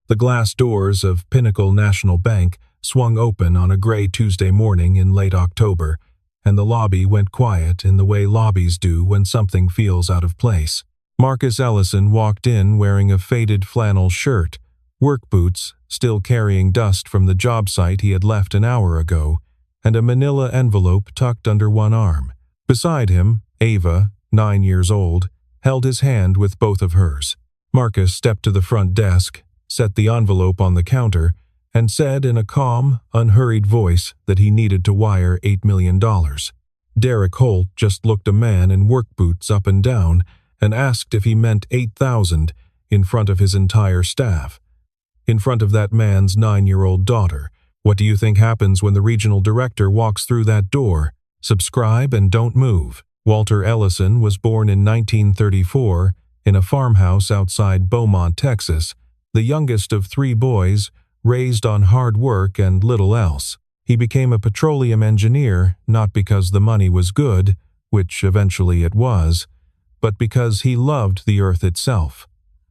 The glass doors of Pinnacle National Bank swung open on a gray Tuesday morning in late October, and the lobby went quiet in the way lobbies do when something feels out of place. Marcus Ellison walked in wearing a faded flannel shirt, work boots, still carrying dust from the job site he had left an hour ago, and a manila envelope tucked under one arm. Beside him, Ava, 9 years old, held his hand with both of hers. Marcus stepped to the front desk, set the envelope on the counter, and said in a calm, unhurried voice that he needed to wire $8 million. Derek Holt just looked a man in work boots up and down and asked if he meant 8,000 in front of his entire staff. In front of that man's 9-year-old daughter. What do you think happens when the regional director walks through that door? Subscribe and don't move. Walter Ellison was born in 1934 in a farmhouse outside Beaumont, Texas, the youngest of 3 boys, raised on hard work and little else. He became a petroleum engineer not because the money was good, which eventually it was, but because he loved the earth itself.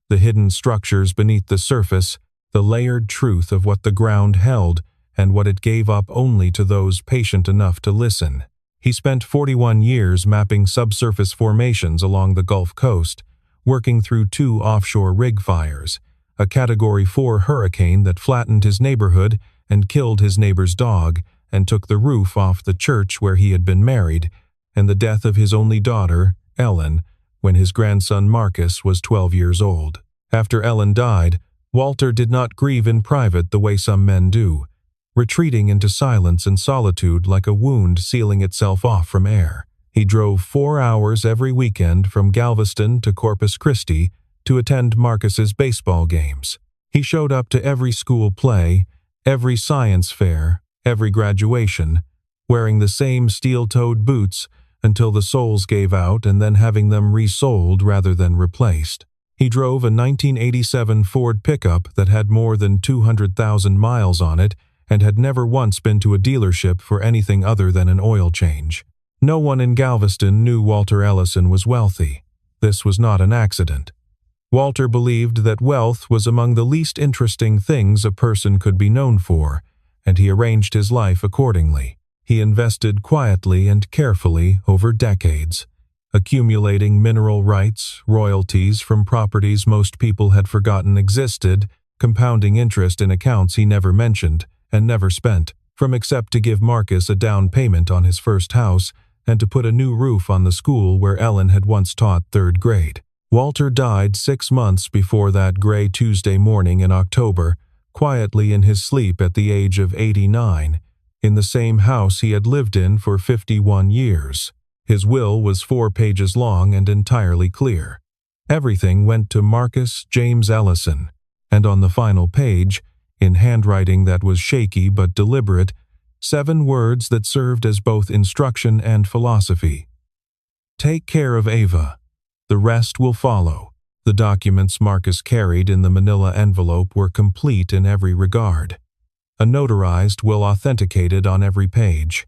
The hidden structures beneath the surface, the layered truth of what the ground held and what it gave up only to those patient enough to listen. He spent 41 years mapping subsurface formations along the Gulf Coast, working through 2 offshore rig fires, a Category 4 hurricane that flattened his neighborhood and killed his neighbor's dog and took the roof off the church where he had been married, and the death of his only daughter, Ellen, when his grandson Marcus was 12 years old. After Ellen died, Walter did not grieve in private the way some men do, retreating into silence and solitude like a wound sealing itself off from air. He drove 4 hours every weekend from Galveston to Corpus Christi to attend Marcus's baseball games. He showed up to every school play, every science fair, every graduation, wearing the same steel-toed boots until the soles gave out and then having them resoled rather than replaced. He drove a 1987 Ford pickup that had more than 200,000 miles on it and had never once been to a dealership for anything other than an oil change. No one in Galveston knew Walter Ellison was wealthy. This was not an accident. Walter believed that wealth was among the least interesting things a person could be known for, and he arranged his life accordingly. He invested quietly and carefully over decades, accumulating mineral rights, royalties from properties most people had forgotten existed, compounding interest in accounts he never mentioned and never spent, from except to give Marcus a down payment on his first house and to put a new roof on the school where Ellen had once taught 3rd grade. Walter died 6 months before that gray Tuesday morning in October, quietly in his sleep at the age of 89, in the same house he had lived in for 51 years. His will was 4 pages long and entirely clear. Everything went to Marcus James Ellison, and on the final page, in handwriting that was shaky but deliberate, 7 words that served as both instruction and philosophy. Take care of Ava. The rest will follow. The documents Marcus carried in the manila envelope were complete in every regard. A notarized will authenticated on every page.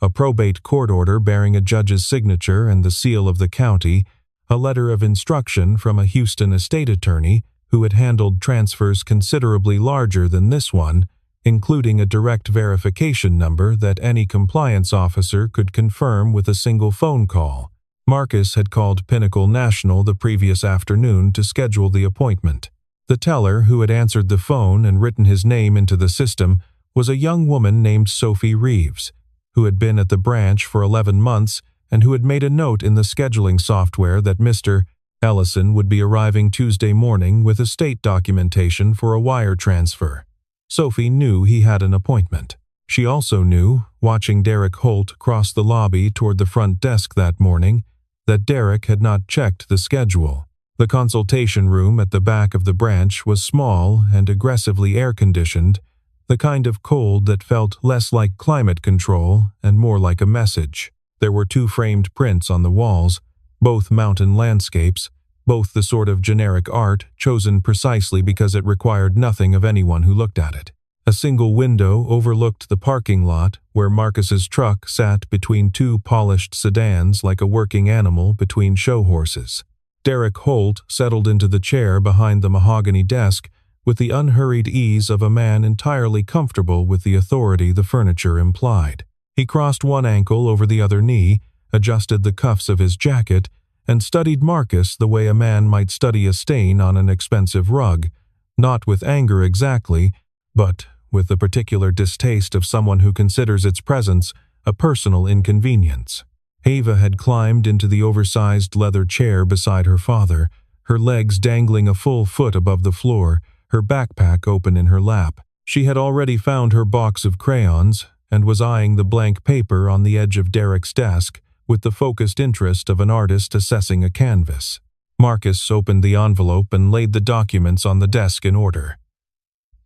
A probate court order bearing a judge's signature and the seal of the county, a letter of instruction from a Houston estate attorney who had handled transfers considerably larger than this one, including a direct verification number that any compliance officer could confirm with a single phone call. Marcus had called Pinnacle National the previous afternoon to schedule the appointment. The teller who had answered the phone and written his name into the system was a young woman named Sophie Reeves, who had been at the branch for 11 months and who had made a note in the scheduling software that Mr. Ellison would be arriving Tuesday morning with estate documentation for a wire transfer. Sophie knew he had an appointment. She also knew, watching Derek Holt cross the lobby toward the front desk that morning, that Derek had not checked the schedule. The consultation room at the back of the branch was small and aggressively air-conditioned, the kind of cold that felt less like climate control and more like a message. There were 2 framed prints on the walls, both mountain landscapes, both the sort of generic art chosen precisely because it required nothing of anyone who looked at it. A single window overlooked the parking lot where Marcus's truck sat between 2 polished sedans like a working animal between show horses. Derek Holt settled into the chair behind the mahogany desk with the unhurried ease of a man entirely comfortable with the authority the furniture implied. He crossed one ankle over the other knee, adjusted the cuffs of his jacket, and studied Marcus the way a man might study a stain on an expensive rug, not with anger exactly, but with the particular distaste of someone who considers its presence a personal inconvenience. Ava had climbed into the oversized leather chair beside her father, her legs dangling a full foot above the floor, her backpack open in her lap. She had already found her box of crayons and was eyeing the blank paper on the edge of Derek's desk with the focused interest of an artist assessing a canvas. Marcus opened the envelope and laid the documents on the desk in order.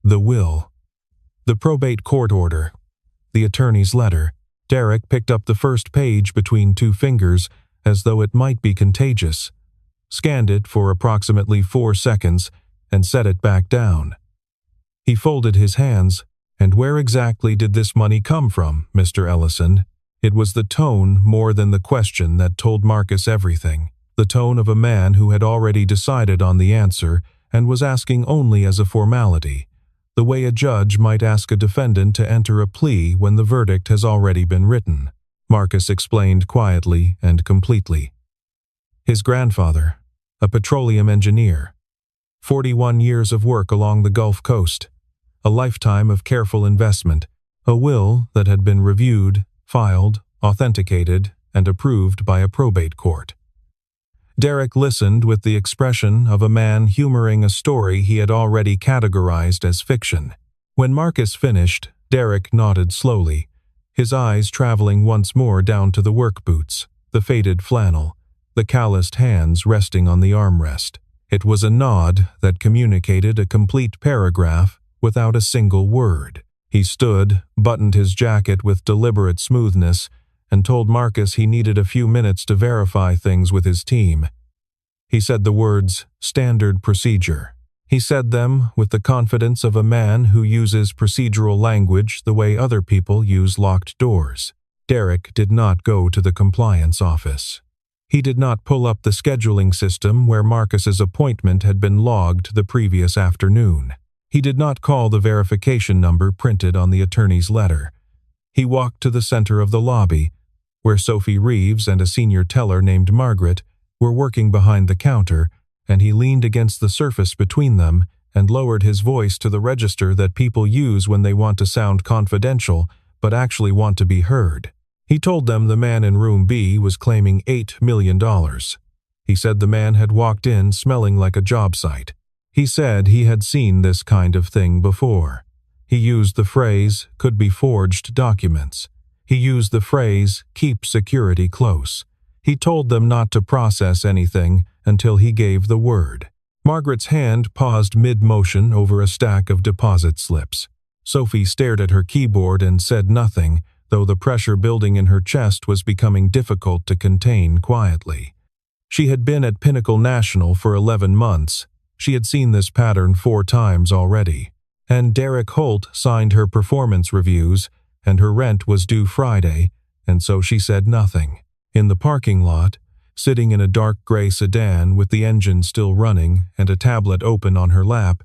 The will, the probate court order, the attorney's letter. Derek picked up the first page between two fingers as though it might be contagious, scanned it for approximately 4 seconds, and set it back down. He folded his hands. And where exactly did this money come from, Mr. Ellison? It was the tone more than the question that told Marcus everything. The tone of a man who had already decided on the answer and was asking only as a formality, the way a judge might ask a defendant to enter a plea when the verdict has already been written. Marcus explained quietly and completely. His grandfather, a petroleum engineer, 41 years of work along the Gulf Coast, a lifetime of careful investment, a will that had been reviewed, filed, authenticated, and approved by a probate court. Derek listened with the expression of a man humoring a story he had already categorized as fiction. When Marcus finished, Derek nodded slowly, his eyes traveling once more down to the work boots, the faded flannel, the calloused hands resting on the armrest. It was a nod that communicated a complete paragraph without a single word. He stood, buttoned his jacket with deliberate smoothness, and told Marcus he needed a few minutes to verify things with his team. He said the words, "standard procedure." He said them with the confidence of a man who uses procedural language the way other people use locked doors. Derek did not go to the compliance office. He did not pull up the scheduling system where Marcus's appointment had been logged the previous afternoon. He did not call the verification number printed on the attorney's letter. He walked to the center of the lobby, where Sophie Reeves and a senior teller named Margaret were working behind the counter, and he leaned against the surface between them and lowered his voice to the register that people use when they want to sound confidential but actually want to be heard. He told them the man in room B was claiming $8 million. He said the man had walked in smelling like a job site. He said he had seen this kind of thing before. He used the phrase, "could be forged documents." He used the phrase, "keep security close." He told them not to process anything until he gave the word. Margaret's hand paused mid-motion over a stack of deposit slips. Sophie stared at her keyboard and said nothing, though the pressure building in her chest was becoming difficult to contain quietly. She had been at Pinnacle National for 11 months. She had seen this pattern 4 times already. And Derek Holt signed her performance reviews, and her rent was due Friday, and so she said nothing. In the parking lot, sitting in a dark gray sedan with the engine still running and a tablet open on her lap,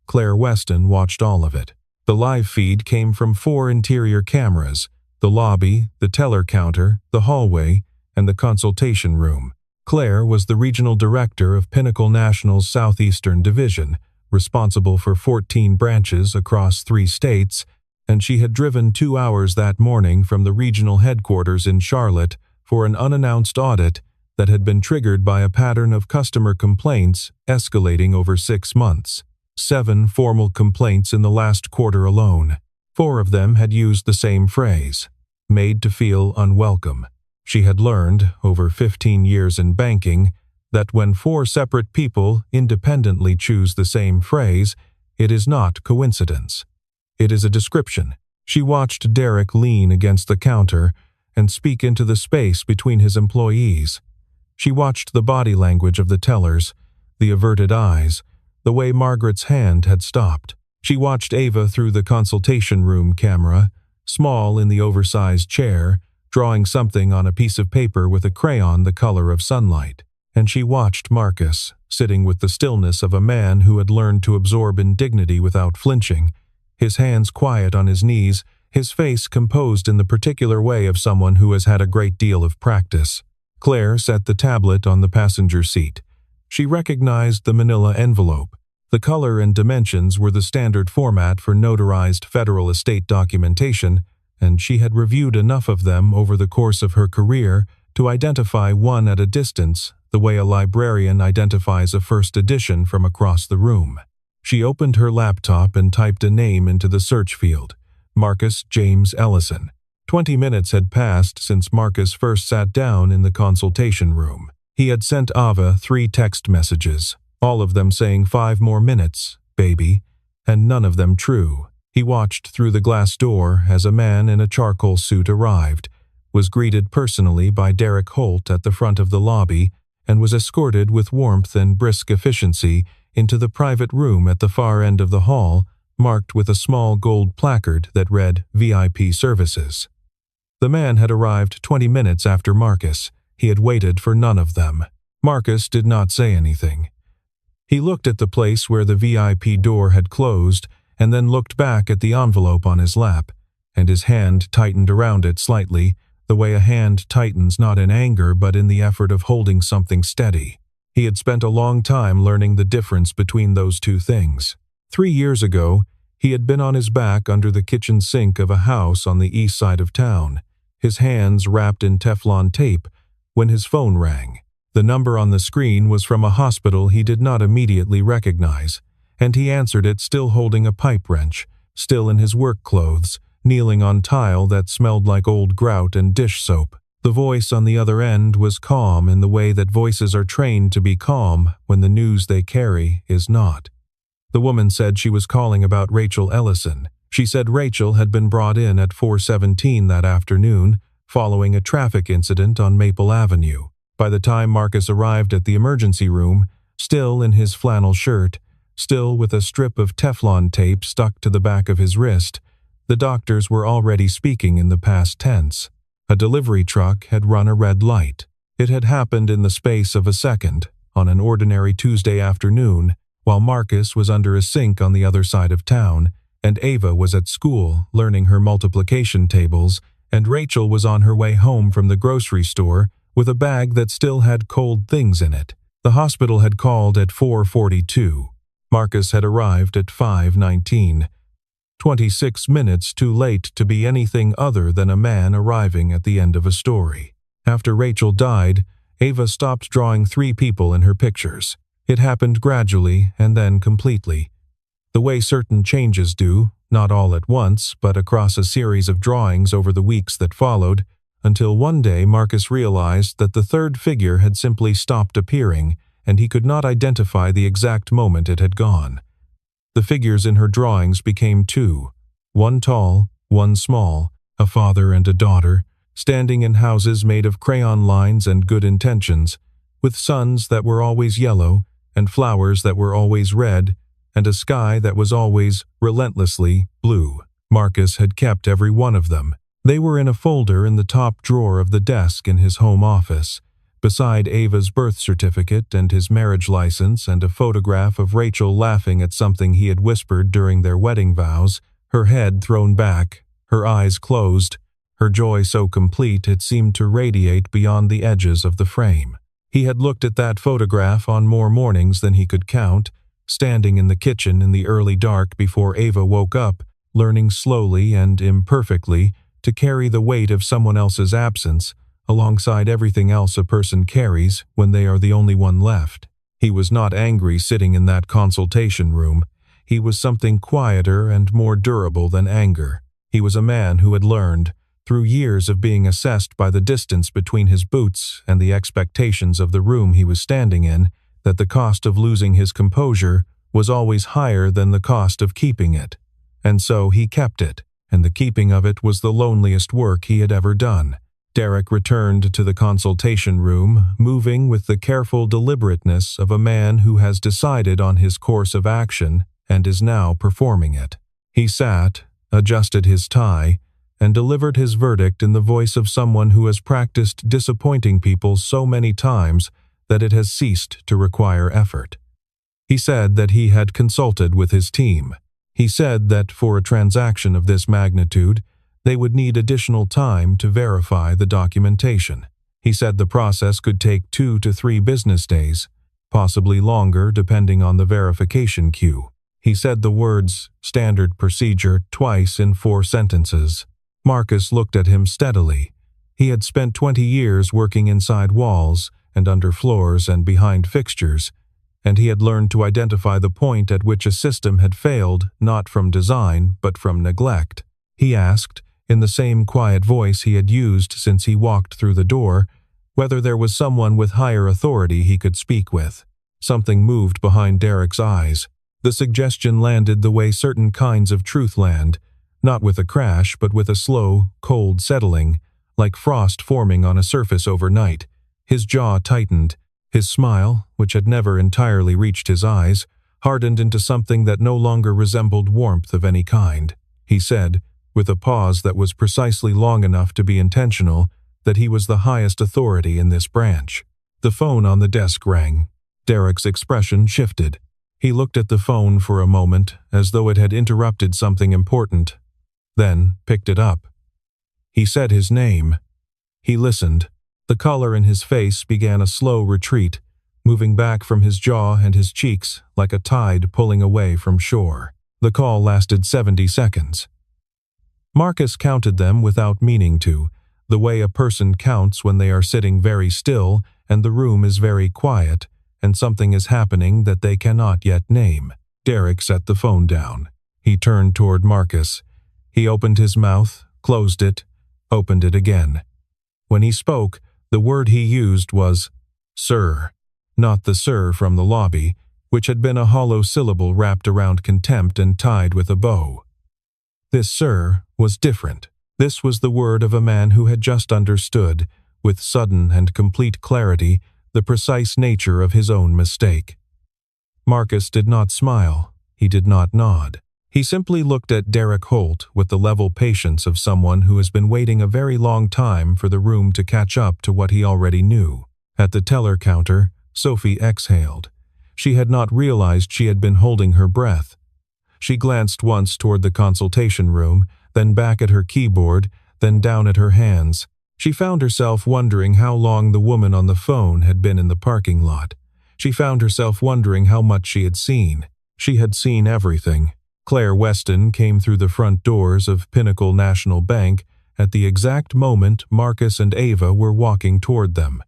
Claire Weston watched all of it. The live feed came from 4 interior cameras: the lobby, the teller counter, the hallway, and the consultation room. Claire was the regional director of Pinnacle National's Southeastern Division, responsible for 14 branches across 3 states, and she had driven 2 hours that morning from the regional headquarters in Charlotte for an unannounced audit that had been triggered by a pattern of customer complaints escalating over 6 months. 7 formal complaints in the last quarter alone. 4 of them had used the same phrase, "made to feel unwelcome." She had learned, over 15 years in banking, that when 4 separate people independently choose the same phrase, it is not coincidence. It is a description. She watched Derek lean against the counter and speak into the space between his employees. She watched the body language of the tellers, the averted eyes, the way Margaret's hand had stopped. She watched Ava through the consultation room camera, small in the oversized chair, drawing something on a piece of paper with a crayon the color of sunlight. And she watched Marcus, sitting with the stillness of a man who had learned to absorb indignity without flinching, his hands quiet on his knees, his face composed in the particular way of someone who has had a great deal of practice. Claire set the tablet on the passenger seat. She recognized the manila envelope. The color and dimensions were the standard format for notarized federal estate documentation, and she had reviewed enough of them over the course of her career to identify one at a distance, the way a librarian identifies a first edition from across the room. She opened her laptop and typed a name into the search field: Marcus James Ellison. 20 minutes had passed since Marcus first sat down in the consultation room. He had sent Ava 3 text messages, all of them saying 5 more minutes, baby, and none of them true. He watched through the glass door as a man in a charcoal suit arrived, was greeted personally by Derek Holt at the front of the lobby, and was escorted with warmth and brisk efficiency into the private room at the far end of the hall, marked with a small gold placard that read VIP Services. The man had arrived 20 minutes after Marcus. He had waited for none of them. Marcus did not say anything. He looked at the place where the VIP door had closed and then looked back at the envelope on his lap, and his hand tightened around it slightly, the way a hand tightens not in anger but in the effort of holding something steady. He had spent a long time learning the difference between those two things. 3 years ago, he had been on his back under the kitchen sink of a house on the east side of town, his hands wrapped in Teflon tape, when his phone rang. The number on the screen was from a hospital he did not immediately recognize, and he answered it still holding a pipe wrench, still in his work clothes, kneeling on tile that smelled like old grout and dish soap. The voice on the other end was calm in the way that voices are trained to be calm when the news they carry is not. The woman said she was calling about Rachel Ellison. She said Rachel had been brought in at 4:17 that afternoon, following a traffic incident on Maple Avenue. By the time Marcus arrived at the emergency room, still in his flannel shirt, still with a strip of Teflon tape stuck to the back of his wrist, the doctors were already speaking in the past tense. A delivery truck had run a red light. It had happened in the space of a second, on an ordinary Tuesday afternoon, while Marcus was under a sink on the other side of town, and Ava was at school learning her multiplication tables, and Rachel was on her way home from the grocery store with a bag that still had cold things in it. The hospital had called at 4:42. Marcus had arrived at 5:19. 26 minutes too late to be anything other than a man arriving at the end of a story. After Rachel died, Ava stopped drawing 3 people in her pictures. It happened gradually and then completely. The way certain changes do, not all at once, but across a series of drawings over the weeks that followed, until one day Marcus realized that the third figure had simply stopped appearing, and he could not identify the exact moment it had gone. The figures in her drawings became 2, one tall, one small, a father and a daughter, standing in houses made of crayon lines and good intentions, with suns that were always yellow, and flowers that were always red, and a sky that was always, relentlessly, blue. Marcus had kept every one of them. They were in a folder in the top drawer of the desk in his home office, beside Ava's birth certificate and his marriage license and a photograph of Rachel laughing at something he had whispered during their wedding vows, her head thrown back, her eyes closed, her joy so complete it seemed to radiate beyond the edges of the frame. He had looked at that photograph on more mornings than he could count, standing in the kitchen in the early dark before Ava woke up, learning slowly and imperfectly to carry the weight of someone else's absence alongside everything else a person carries when they are the only one left. He was not angry sitting in that consultation room. He was something quieter and more durable than anger. He was a man who had learned, through years of being assessed by the distance between his boots and the expectations of the room he was standing in, that the cost of losing his composure was always higher than the cost of keeping it. And so he kept it, and the keeping of it was the loneliest work he had ever done. Derek returned to the consultation room, moving with the careful deliberateness of a man who has decided on his course of action and is now performing it. He sat, adjusted his tie, and delivered his verdict in the voice of someone who has practiced disappointing people so many times that it has ceased to require effort. He said that he had consulted with his team. He said that for a transaction of this magnitude, they would need additional time to verify the documentation. He said the process could take 2 to 3 business days, possibly longer depending on the verification queue. He said the words "standard procedure" twice in 4 sentences. Marcus looked at him steadily. He had spent 20 years working inside walls and under floors and behind fixtures, and he had learned to identify the point at which a system had failed, not from design, but from neglect. He asked, in the same quiet voice he had used since he walked through the door, whether there was someone with higher authority he could speak with. Something moved behind Derek's eyes. The suggestion landed the way certain kinds of truth land, not with a crash but with a slow, cold settling, like frost forming on a surface overnight. His jaw tightened. His smile, which had never entirely reached his eyes, hardened into something that no longer resembled warmth of any kind. He said, with a pause that was precisely long enough to be intentional, that he was the highest authority in this branch. The phone on the desk rang. Derek's expression shifted. He looked at the phone for a moment, as though it had interrupted something important, then picked it up. He said his name. He listened. The color in his face began a slow retreat, moving back from his jaw and his cheeks like a tide pulling away from shore. The call lasted 70 seconds. Marcus counted them without meaning to, the way a person counts when they are sitting very still and the room is very quiet and something is happening that they cannot yet name. Derek set the phone down. He turned toward Marcus. He opened his mouth, closed it, opened it again. When he spoke, the word he used was "sir," not the "sir" from the lobby, which had been a hollow syllable wrapped around contempt and tied with a bow. This "sir" was different. This was the word of a man who had just understood, with sudden and complete clarity, the precise nature of his own mistake. Marcus did not smile. He did not nod. He simply looked at Derek Holt with the level patience of someone who has been waiting a very long time for the room to catch up to what he already knew. At the teller counter, Sophie exhaled. She had not realized she had been holding her breath. She glanced once toward the consultation room, then back at her keyboard, then down at her hands. She found herself wondering how long the woman on the phone had been in the parking lot. She found herself wondering how much she had seen. She had seen everything. Claire Weston came through the front doors of Pinnacle National Bank at the exact moment Marcus and Ava were walking toward them.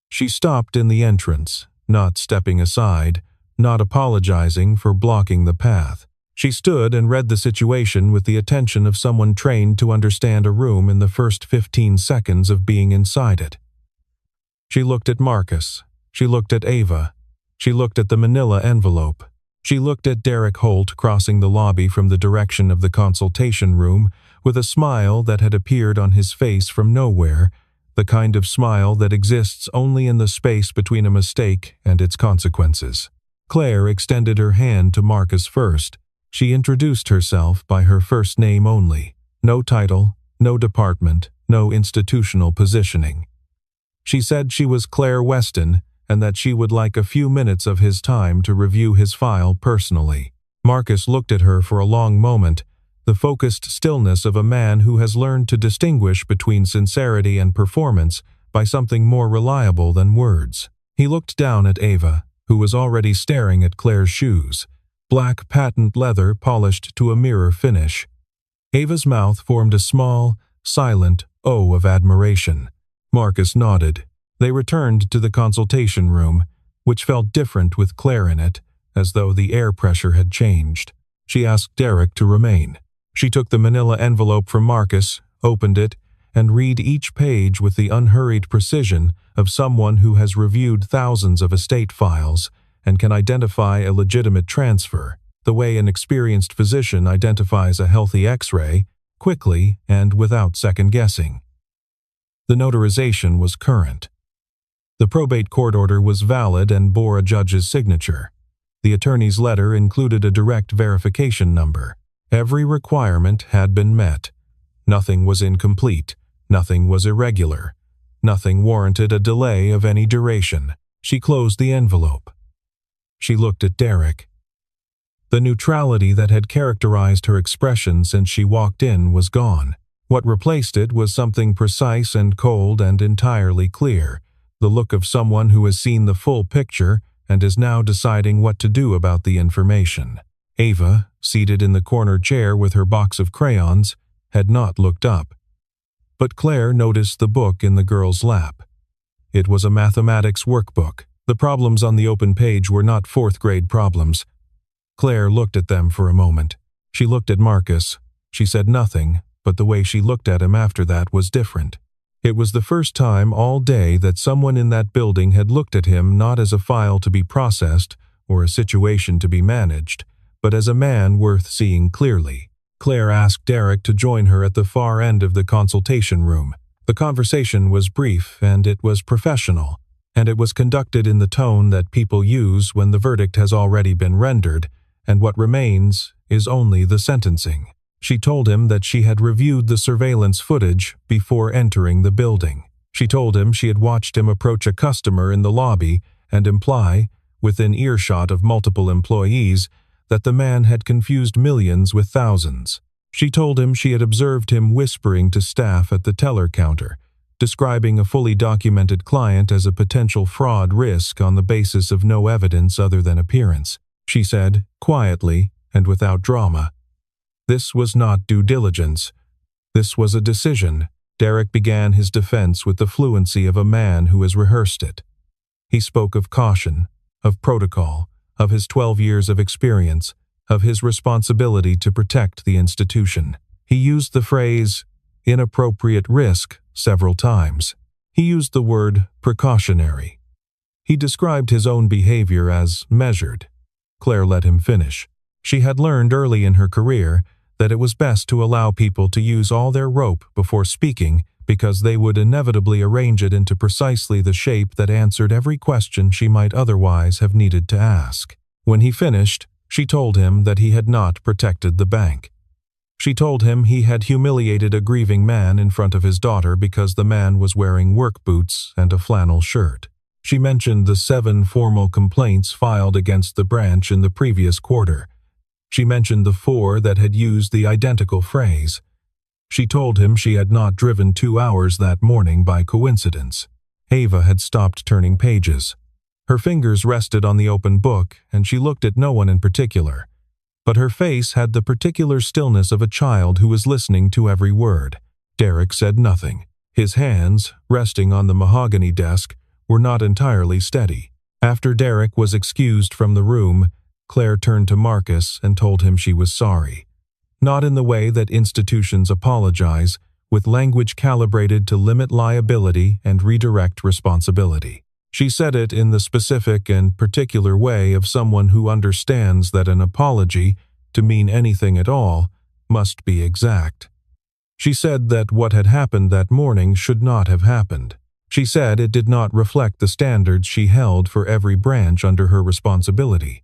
She stopped in the entrance, not stepping aside, not apologizing for blocking the path. She stood and read the situation with the attention of someone trained to understand a room in the first 15 seconds of being inside it. She looked at Marcus. She looked at Ava. She looked at the manila envelope. She looked at Derek Holt crossing the lobby from the direction of the consultation room with a smile that had appeared on his face from nowhere, the kind of smile that exists only in the space between a mistake and its consequences. Claire extended her hand to Marcus first. She introduced herself by her first name only. No title, no department, no institutional positioning. She said she was Claire Weston and that she would like a few minutes of his time to review his file personally. Marcus looked at her for a long moment, the focused stillness of a man who has learned to distinguish between sincerity and performance by something more reliable than words. He looked down at Ava, who was already staring at Claire's shoes, black patent leather polished to a mirror finish. Ava's mouth formed a small, silent O of admiration. Marcus nodded. They returned to the consultation room, which felt different with Claire in it, as though the air pressure had changed. She asked Derek to remain. She took the manila envelope from Marcus, opened it, and read each page with the unhurried precision of someone who has reviewed thousands of estate files and can identify a legitimate transfer, the way an experienced physician identifies a healthy X-ray, quickly and without second-guessing. The notarization was current. The probate court order was valid and bore a judge's signature. The attorney's letter included a direct verification number. Every requirement had been met. Nothing was incomplete. Nothing was irregular. Nothing warranted a delay of any duration. She closed the envelope. She looked at Derek. The neutrality that had characterized her expression since she walked in was gone. What replaced it was something precise and cold and entirely clear, the look of someone who has seen the full picture and is now deciding what to do about the information. Ava, seated in the corner chair with her box of crayons, had not looked up. But Claire noticed the book in the girl's lap. It was a mathematics workbook. The problems on the open page were not fourth-grade problems. Claire looked at them for a moment. She looked at Marcus. She said nothing, but the way she looked at him after that was different. It was the first time all day that someone in that building had looked at him not as a file to be processed or a situation to be managed, but as a man worth seeing clearly. Claire asked Derek to join her at the far end of the consultation room. The conversation was brief and it was professional, and it was conducted in the tone that people use when the verdict has already been rendered, and what remains is only the sentencing. She told him that she had reviewed the surveillance footage before entering the building. She told him she had watched him approach a customer in the lobby and imply, within earshot of multiple employees, that the man had confused millions with thousands. She told him she had observed him whispering to staff at the teller counter, describing a fully documented client as a potential fraud risk on the basis of no evidence other than appearance. She said, quietly and without drama, this was not due diligence. This was a decision. Derek began his defense with the fluency of a man who has rehearsed it. He spoke of caution, of protocol, of his 12 years of experience, of his responsibility to protect the institution. He used the phrase, inappropriate risk, several times. He used the word precautionary. He described his own behavior as measured. Claire let him finish. She had learned early in her career that it was best to allow people to use all their rope before speaking because they would inevitably arrange it into precisely the shape that answered every question she might otherwise have needed to ask. When he finished, she told him that he had not protected the bank. She told him he had humiliated a grieving man in front of his daughter because the man was wearing work boots and a flannel shirt. She mentioned the 7 formal complaints filed against the branch in the previous quarter. She mentioned the 4 that had used the identical phrase. She told him she had not driven 2 hours that morning by coincidence. Ava had stopped turning pages. Her fingers rested on the open book, and she looked at no one in particular. But her face had the particular stillness of a child who was listening to every word. Derek said nothing. His hands, resting on the mahogany desk, were not entirely steady. After Derek was excused from the room, Claire turned to Marcus and told him she was sorry. Not in the way that institutions apologize, with language calibrated to limit liability and redirect responsibility. She said it in the specific and particular way of someone who understands that an apology, to mean anything at all, must be exact. She said that what had happened that morning should not have happened. She said it did not reflect the standards she held for every branch under her responsibility.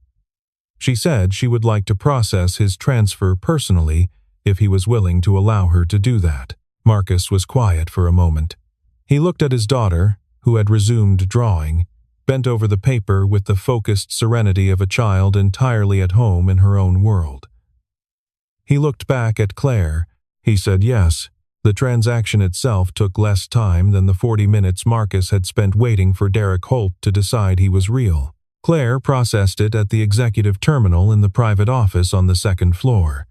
She said she would like to process his transfer personally if he was willing to allow her to do that. Marcus was quiet for a moment. He looked at his daughter, who had resumed drawing, bent over the paper with the focused serenity of a child entirely at home in her own world. He looked back at Claire. He said yes. The transaction itself took less time than the 40 minutes Marcus had spent waiting for Derek Holt to decide he was real. Claire processed it at the executive terminal in the private office on the 2nd floor,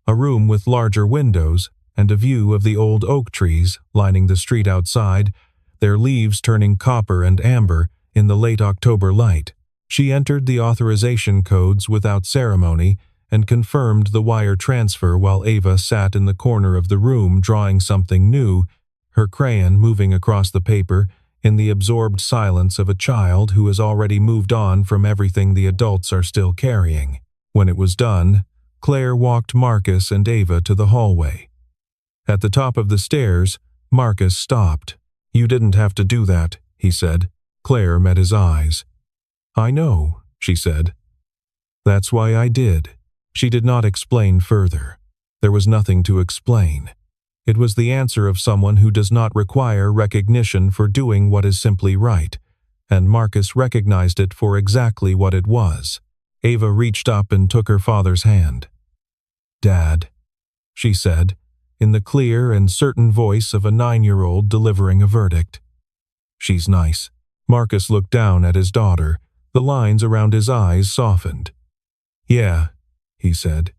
a room with larger windows and a view of the old oak trees lining the street outside, their leaves turning copper and amber in the late October light. She entered the authorization codes without ceremony and confirmed the wire transfer while Ava sat in the corner of the room drawing something new, her crayon moving across the paper in the absorbed silence of a child who has already moved on from everything the adults are still carrying. When it was done, Claire walked Marcus and Ava to the hallway. At the top of the stairs, Marcus stopped. "You didn't have to do that," he said. Claire met his eyes. "I know," she said. "That's why I did." She did not explain further. There was nothing to explain. It was the answer of someone who does not require recognition for doing what is simply right. and Marcus recognized it for exactly what it was. Ava reached up and took her father's hand. "Dad," she said, in the clear and certain voice of a 9-year-old delivering a verdict. "She's nice." Marcus looked down at his daughter. The lines around his eyes softened. "Yeah," he said.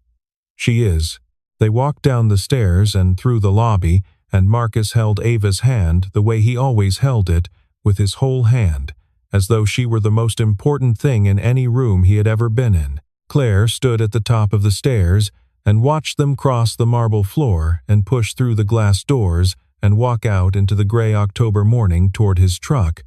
"She is." They walked down the stairs and through the lobby, and Marcus held Ava's hand the way he always held it, with his whole hand, as though she were the most important thing in any room he had ever been in. Claire stood at the top of the stairs and watched them cross the marble floor and push through the glass doors and walk out into the gray October morning toward his truck,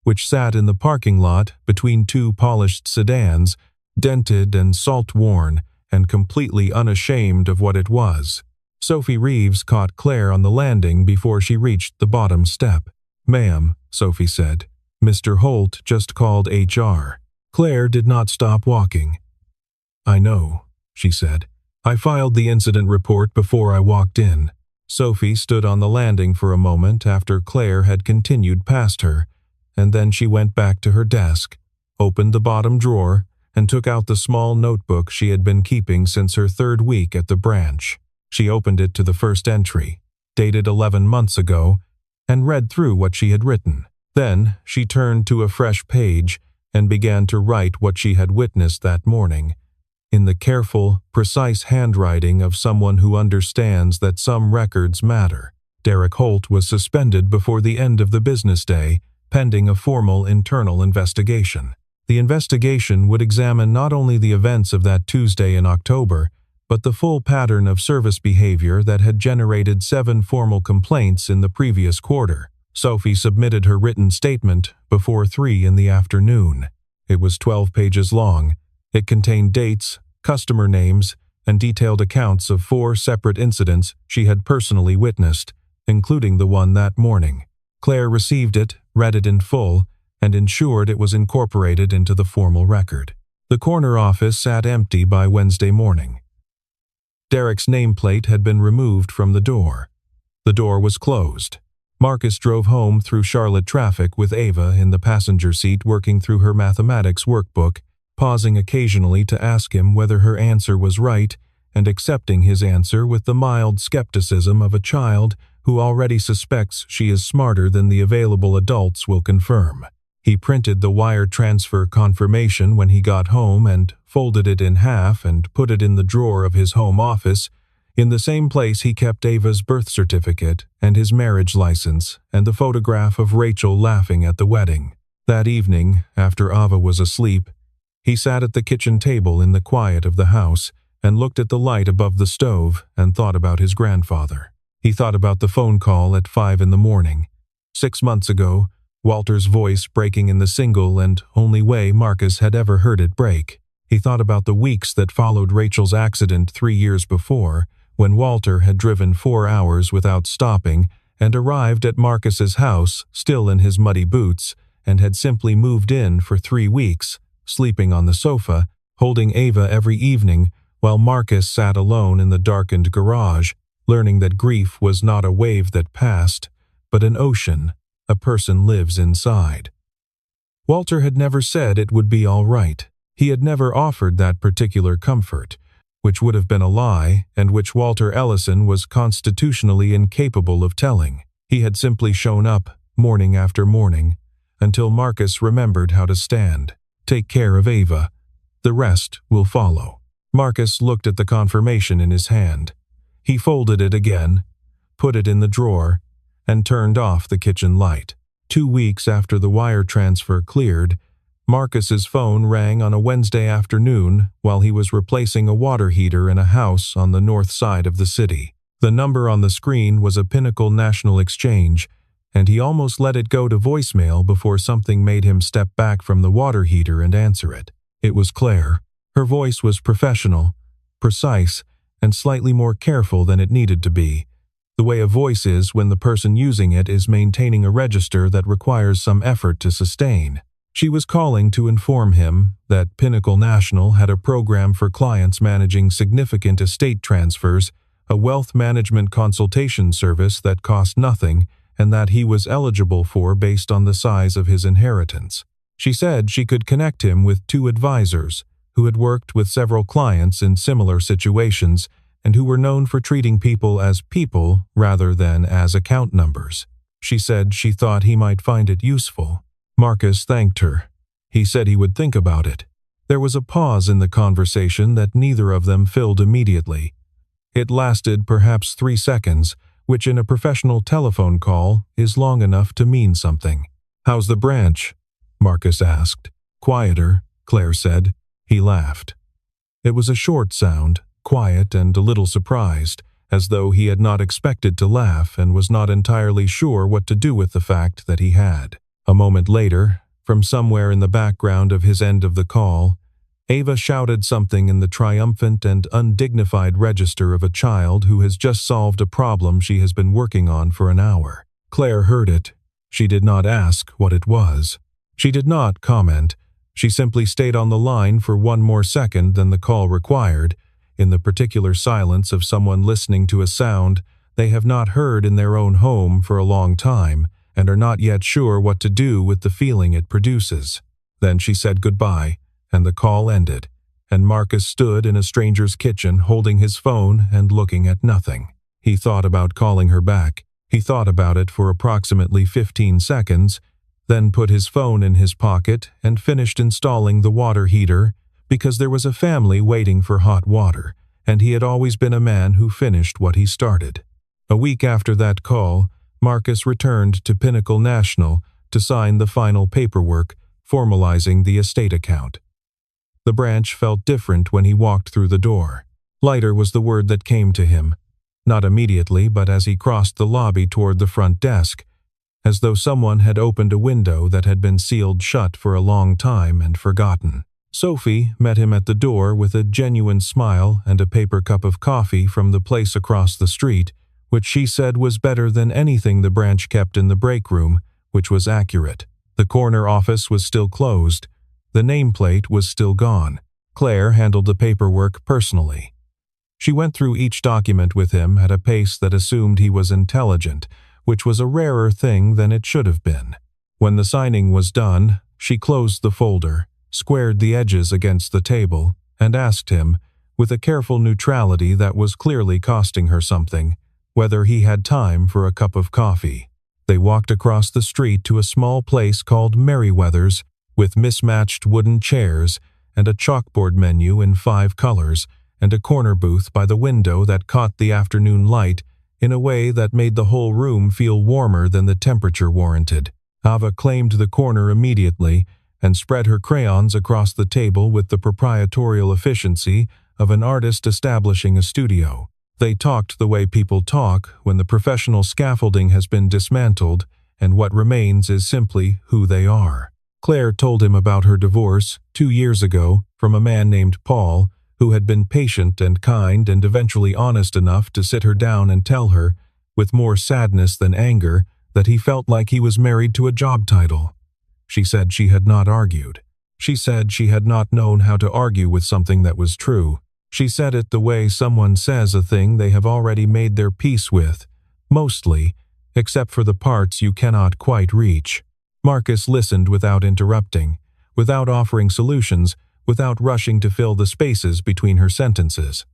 which sat in the parking lot between two polished sedans, dented and salt-worn and completely unashamed of what it was. Sophie Reeves caught Claire on the landing before she reached the bottom step. "Ma'am," Sophie said, "Mr. Holt just called HR." Claire did not stop walking. "I know," she said. "I filed the incident report before I walked in." Sophie stood on the landing for a moment after Claire had continued past her, and then she went back to her desk, opened the bottom drawer, and took out the small notebook she had been keeping since her 3rd week at the branch. She opened it to the first entry, dated 11 months ago, and read through what she had written. Then she turned to a fresh page and began to write what she had witnessed that morning, in the careful, precise handwriting of someone who understands that some records matter. Derek Holt was suspended before the end of the business day, pending a formal internal investigation. The investigation would examine not only the events of that Tuesday in October, but the full pattern of service behavior that had generated 7 formal complaints in the previous quarter. Sophie submitted her written statement before 3 in the afternoon. It was 12 pages long. It contained dates, customer names, and detailed accounts of 4 separate incidents she had personally witnessed, including the one that morning. Claire received it, read it in full, and ensured it was incorporated into the formal record. The corner office sat empty by Wednesday morning. Derek's nameplate had been removed from the door. The door was closed. Marcus drove home through Charlotte traffic with Ava in the passenger seat working through her mathematics workbook, pausing occasionally to ask him whether her answer was right and accepting his answer with the mild skepticism of a child who already suspects she is smarter than the available adults will confirm. He printed the wire transfer confirmation when he got home and folded it in half and put it in the drawer of his home office, in the same place he kept Ava's birth certificate and his marriage license and the photograph of Rachel laughing at the wedding. That evening, after Ava was asleep, he sat at the kitchen table in the quiet of the house and looked at the light above the stove and thought about his grandfather. He thought about the phone call at 5 in the morning. 6 months ago, Walter's voice breaking in the single and only way Marcus had ever heard it break. He thought about the weeks that followed Rachel's accident 3 years before, when Walter had driven 4 hours without stopping and arrived at Marcus's house still in his muddy boots and had simply moved in for 3 weeks, sleeping on the sofa, holding Ava every evening while Marcus sat alone in the darkened garage, learning that grief was not a wave that passed, but an ocean a person lives inside. Walter had never said it would be all right. He had never offered that particular comfort, which would have been a lie and which Walter Ellison was constitutionally incapable of telling. He had simply shown up, morning after morning, until Marcus remembered how to stand. Take care of Ava. The rest will follow. Marcus looked at the confirmation in his hand. He folded it again, put it in the drawer, and turned off the kitchen light. 2 weeks after the wire transfer cleared, Marcus's phone rang on a Wednesday afternoon while he was replacing a water heater in a house on the north side of the city. The number on the screen was a Pinnacle National Exchange, and he almost let it go to voicemail before something made him step back from the water heater and answer it. It was Claire. Her voice was professional, precise, and slightly more careful than it needed to be. The way a voice is when the person using it is maintaining a register that requires some effort to sustain. She was calling to inform him that Pinnacle National had a program for clients managing significant estate transfers, a wealth management consultation service that cost nothing and that he was eligible for based on the size of his inheritance. She said she could connect him with 2 advisors who had worked with several clients in similar situations and who were known for treating people as people rather than as account numbers. She said she thought he might find it useful. Marcus thanked her. He said he would think about it. There was a pause in the conversation that neither of them filled immediately. It lasted perhaps 3 seconds, which in a professional telephone call is long enough to mean something. "How's the branch?" Marcus asked. "Quieter," Claire said. He laughed. It was a short sound, quiet and a little surprised, as though he had not expected to laugh and was not entirely sure what to do with the fact that he had. A moment later, from somewhere in the background of his end of the call, Ava shouted something in the triumphant and undignified register of a child who has just solved a problem she has been working on for an hour. Claire heard it. She did not ask what it was. She did not comment. She simply stayed on the line for 1 more second than the call required, in the particular silence of someone listening to a sound they have not heard in their own home for a long time and are not yet sure what to do with the feeling it produces. Then she said goodbye, and the call ended, and Marcus stood in a stranger's kitchen holding his phone and looking at nothing. He thought about calling her back. He thought about it for approximately 15 seconds, then put his phone in his pocket and finished installing the water heater because there was a family waiting for hot water, and he had always been a man who finished what he started. A week after that call, Marcus returned to Pinnacle National to sign the final paperwork, formalizing the estate account. The branch felt different when he walked through the door. Lighter was the word that came to him, not immediately but as he crossed the lobby toward the front desk, as though someone had opened a window that had been sealed shut for a long time and forgotten. Sophie met him at the door with a genuine smile and a paper cup of coffee from the place across the street, which she said was better than anything the branch kept in the break room, which was accurate. The corner office was still closed. The nameplate was still gone. Claire handled the paperwork personally. She went through each document with him at a pace that assumed he was intelligent, which was a rarer thing than it should have been. When the signing was done, she closed the folder, squared the edges against the table, and asked him, with a careful neutrality that was clearly costing her something, whether he had time for a cup of coffee. They walked across the street to a small place called Merriweather's, with mismatched wooden chairs and a chalkboard menu in 5 colors, and a corner booth by the window that caught the afternoon light in a way that made the whole room feel warmer than the temperature warranted. Ava claimed the corner immediately and spread her crayons across the table with the proprietorial efficiency of an artist establishing a studio. They talked the way people talk when the professional scaffolding has been dismantled and what remains is simply who they are. Claire told him about her divorce 2 years ago from a man named Paul, who had been patient and kind and eventually honest enough to sit her down and tell her, with more sadness than anger, that he felt like he was married to a job title. She said she had not argued. She said she had not known how to argue with something that was true. She said it the way someone says a thing they have already made their peace with, mostly, except for the parts you cannot quite reach. Marcus listened without interrupting, without offering solutions, without rushing to fill the spaces between her sentences.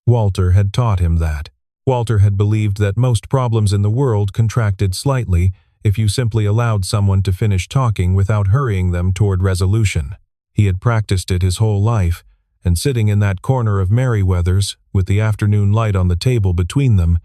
Walter had taught him that. Walter had believed that most problems in the world contracted slightly if you simply allowed someone to finish talking without hurrying them toward resolution. He had practiced it his whole life, and sitting in that corner of Merriweather's, with the afternoon light on the table between them,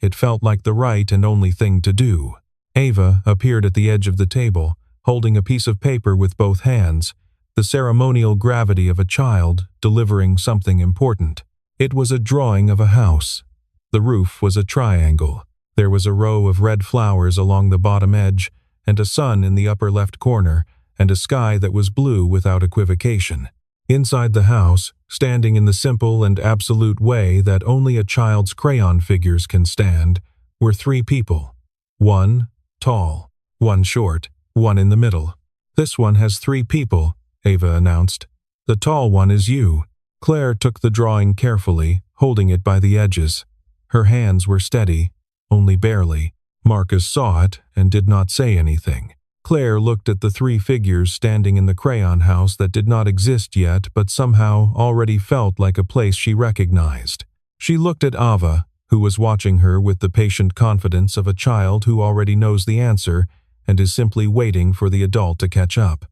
it felt like the right and only thing to do. Ava appeared at the edge of the table, holding a piece of paper with both hands, the ceremonial gravity of a child delivering something important. It was a drawing of a house. The roof was a triangle. There was a row of red flowers along the bottom edge, and a sun in the upper left corner, and a sky that was blue without equivocation. Inside the house, standing in the simple and absolute way that only a child's crayon figures can stand, were 3 people. 1 tall, 1 short, 1 in the middle. "This one has 3 people," Ava announced. "The tall one is you." Claire took the drawing carefully, holding it by the edges. Her hands were steady, only barely. Marcus saw it and did not say anything. Claire looked at the three figures standing in the crayon house that did not exist yet but somehow already felt like a place she recognized. She looked at Ava, who was watching her with the patient confidence of a child who already knows the answer and is simply waiting for the adult to catch up.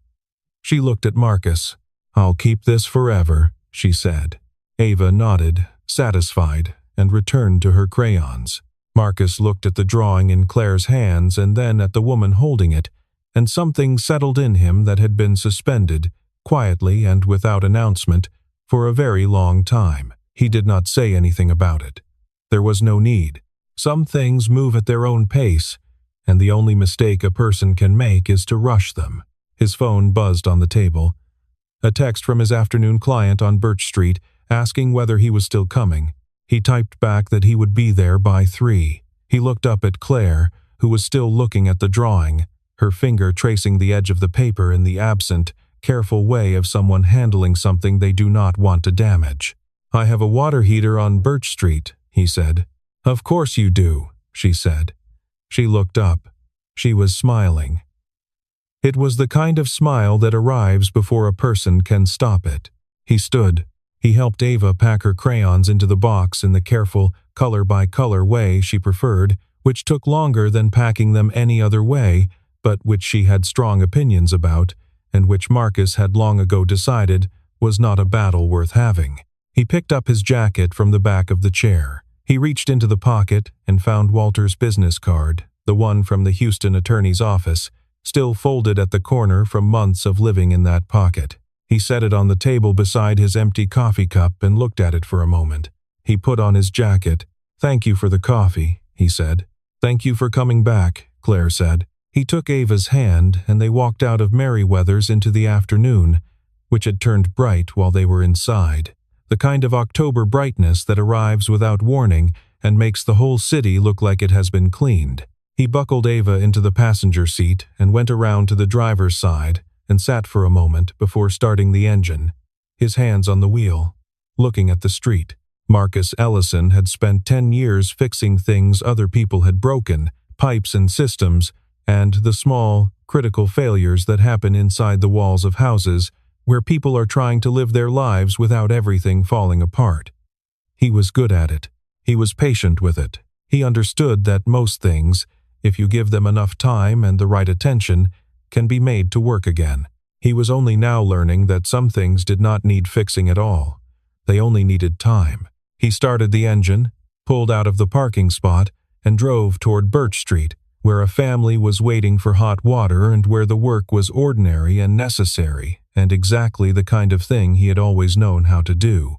She looked at Marcus. "I'll keep this forever," she said. Ava nodded, satisfied, and returned to her crayons. Marcus looked at the drawing in Claire's hands and then at the woman holding it, and something settled in him that had been suspended, quietly and without announcement, for a very long time. He did not say anything about it. There was no need. Some things move at their own pace, and the only mistake a person can make is to rush them. His phone buzzed on the table. A text from his afternoon client on Birch Street asking whether he was still coming. He typed back that he would be there by 3. He looked up at Claire, who was still looking at the drawing, her finger tracing the edge of the paper in the absent, careful way of someone handling something they do not want to damage. "I have a water heater on Birch Street," he said. "Of course you do," she said. She looked up. She was smiling. It was the kind of smile that arrives before a person can stop it. He stood. He helped Ava pack her crayons into the box in the careful, color-by-color way she preferred, which took longer than packing them any other way, but which she had strong opinions about, and which Marcus had long ago decided was not a battle worth having. He picked up his jacket from the back of the chair. He reached into the pocket and found Walter's business card, the one from the Houston attorney's office, still folded at the corner from months of living in that pocket. He set it on the table beside his empty coffee cup and looked at it for a moment. He put on his jacket. "Thank you for the coffee," he said. "Thank you for coming back," Claire said. He took Ava's hand and they walked out of Merriweather's into the afternoon, which had turned bright while they were inside. The kind of October brightness that arrives without warning and makes the whole city look like it has been cleaned. He buckled Ava into the passenger seat and went around to the driver's side and sat for a moment before starting the engine, his hands on the wheel, looking at the street. Marcus Ellison had spent 10 years fixing things other people had broken, pipes and systems, and the small, critical failures that happen inside the walls of houses where people are trying to live their lives without everything falling apart. He was good at it. He was patient with it. He understood that most things, if you give them enough time and the right attention, can be made to work again. He was only now learning that some things did not need fixing at all. They only needed time. He started the engine, pulled out of the parking spot, and drove toward Birch Street, where a family was waiting for hot water and where the work was ordinary and necessary and exactly the kind of thing he had always known how to do.